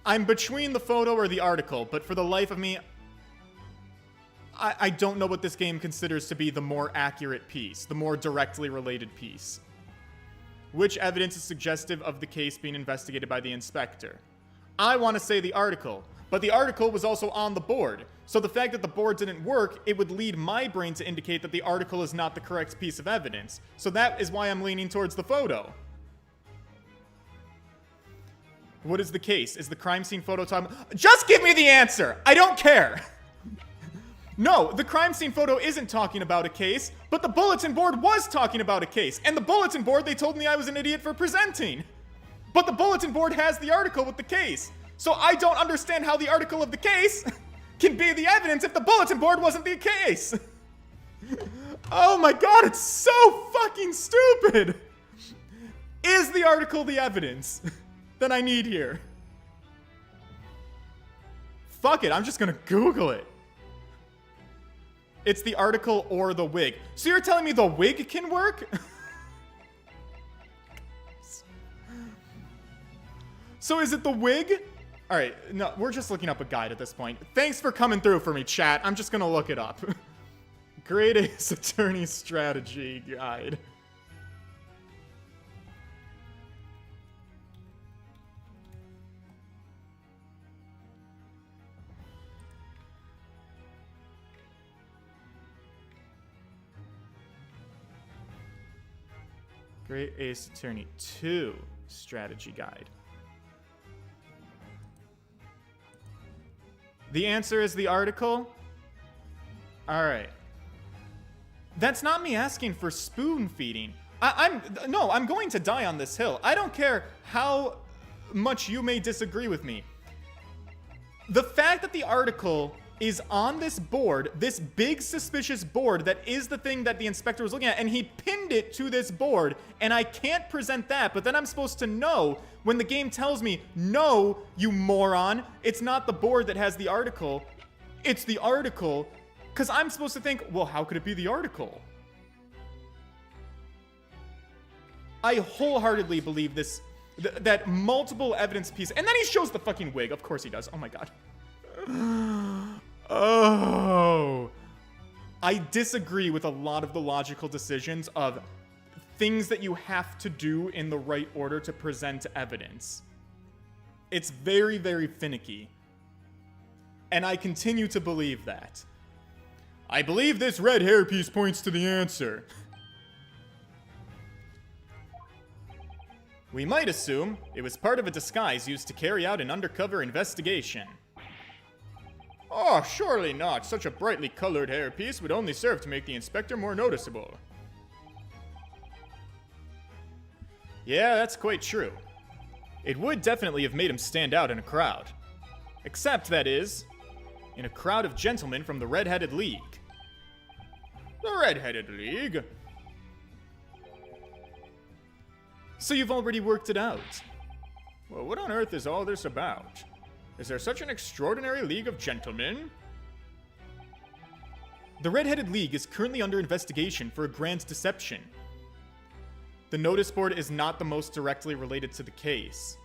I'm between the photo or the article, but for the life of me, I don't know what this game considers to be the more accurate piece, the more directly related piece. Which evidence is suggestive of the case being investigated by the inspector? I want to say the article, but the article was also on the board. So the fact that the board didn't work, it would lead my brain to indicate that the article is not the correct piece of evidence. So that is why I'm leaning towards the photo. What is the case? Is the crime scene photo talking? Just give me the answer! I don't care! No, the crime scene photo isn't talking about a case, but the bulletin board was talking about a case. And the bulletin board, they told me I was an idiot for presenting. But the bulletin board has the article with the case. So I don't understand how the article of the case can be the evidence if the bulletin board wasn't the case. Oh my god, it's so fucking stupid. Is the article the evidence that I need here? Fuck it, I'm just gonna Google it. It's the article or the wig. So you're telling me the wig can work? So is it the wig? All right, no, we're just looking up a guide at this point. Thanks for coming through for me, chat. I'm just gonna look it up. Grade Ace Attorney Strategy Guide. Great Ace Attorney 2 Strategy Guide. The answer is the article? Alright. That's not me asking for spoon feeding. I'm going to die on this hill. I don't care how much you may disagree with me. The fact that the article is on this board, this big suspicious board that is the thing that the inspector was looking at, and he pinned it to this board, and I can't present that, but then I'm supposed to know when the game tells me, no, you moron, it's not the board that has the article, it's the article, because I'm supposed to think, well, how could it be the article? I wholeheartedly believe this, that multiple evidence piece, and then he shows the fucking wig, of course he does, oh my god. Oh, I disagree with a lot of the logical decisions of things that you have to do in the right order to present evidence. It's very, very finicky. And I continue to believe that. I believe this red hairpiece points to the answer. We might assume it was part of a disguise used to carry out an undercover investigation. Oh, surely not. Such a brightly colored hairpiece would only serve to make the inspector more noticeable. Yeah, that's quite true. It would definitely have made him stand out in a crowd. Except, that is, in a crowd of gentlemen from the Red-Headed League. The Red-Headed League? So you've already worked it out. Well, what on earth is all this about? Is there such an extraordinary league of gentlemen? The Red-Headed League is currently under investigation for a grand deception. The notice board is not the most directly related to the case.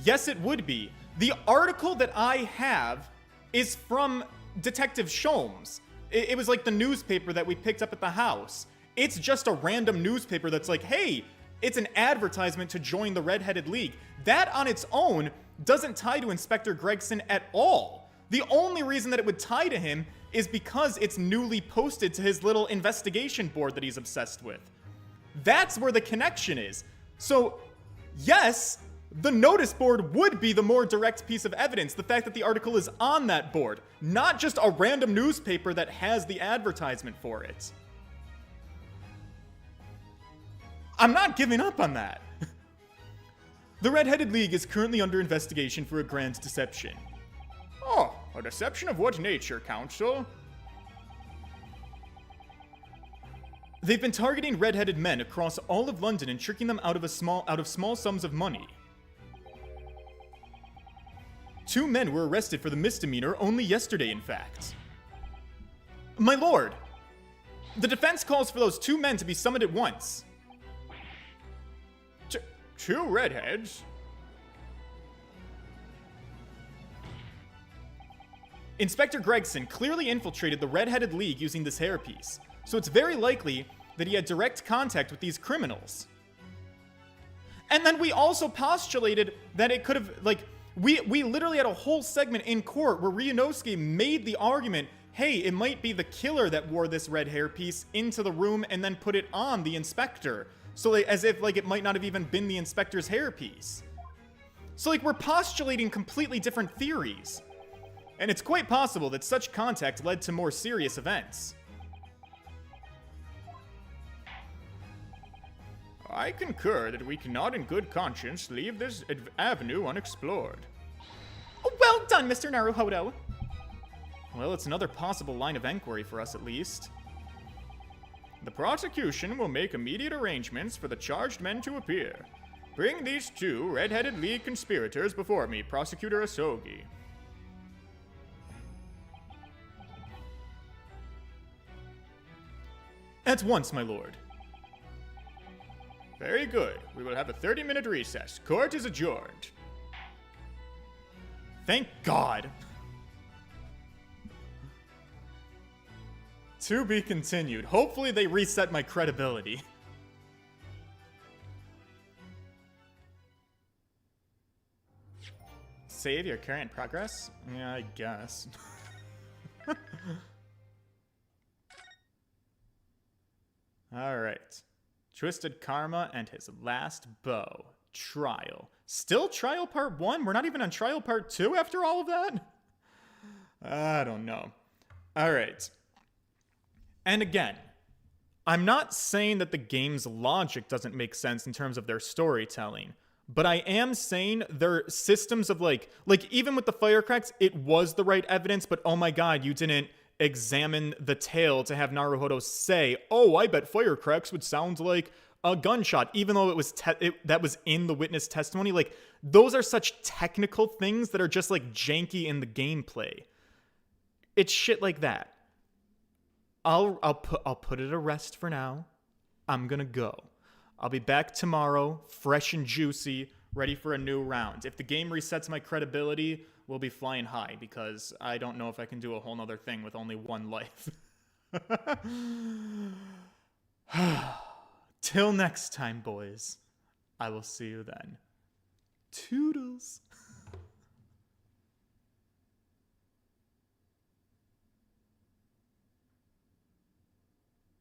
Yes, it would be. The article that I have is from Detective Sholmes. It was like the newspaper that we picked up at the house. It's just a random newspaper that's like, hey, it's an advertisement to join the Red-Headed League. That on its own doesn't tie to Inspector Gregson at all. The only reason that it would tie to him is because it's newly posted to his little investigation board that he's obsessed with. That's where the connection is. So, yes, the notice board would be the more direct piece of evidence, the fact that the article is on that board, not just a random newspaper that has the advertisement for it. I'm not giving up on that. The Red-Headed League is currently under investigation for a grand deception. Oh, a deception of what nature, Counsel? They've been targeting red-headed men across all of London and tricking them out of small sums of money. 2 men were arrested for the misdemeanor only yesterday, in fact. My lord, the defense calls for those 2 men to be summoned at once. 2 redheads? Inspector Gregson clearly infiltrated the Red-Headed League using this hairpiece, so it's very likely that he had direct contact with these criminals. And then we also postulated that it could have, like, we literally had a whole segment in court where Ryunosuke made the argument, hey, it might be the killer that wore this red hairpiece into the room and then put it on the inspector. So, like, as if, like, it might not have even been the inspector's hairpiece. So, like, we're postulating completely different theories. And it's quite possible that such contact led to more serious events. I concur that we cannot in good conscience leave this avenue unexplored. Well done, Mr. Naruhodo. Well, it's another possible line of inquiry for us at least. The prosecution will make immediate arrangements for the charged men to appear. Bring these 2 Red-Headed League conspirators before me, Prosecutor Asogi. At once, my lord. Very good. We will have a 30-minute recess. Court is adjourned. Thank God. To be continued. Hopefully they reset my credibility. Save your current progress? Yeah, I guess. Alright. Twisted Karma and his last bow. Trial. Still trial part 1? We're not even on trial part 2 after all of that? I don't know. Alright. And again, I'm not saying that the game's logic doesn't make sense in terms of their storytelling, but I am saying their systems of like even with the firecracks, it was the right evidence, but oh my god, you didn't examine the tale to have Naruhodo say, oh, I bet firecracks would sound like a gunshot, even though it was that was in the witness testimony. Like, those are such technical things that are just like janky in the gameplay. It's shit like that. I'll put it to rest for now. I'm gonna go. I'll be back tomorrow, fresh and juicy, ready for a new round. If the game resets my credibility, we'll be flying high, because I don't know if I can do a whole nother thing with only 1 life. Till next time, boys. I will see you then. Toodles.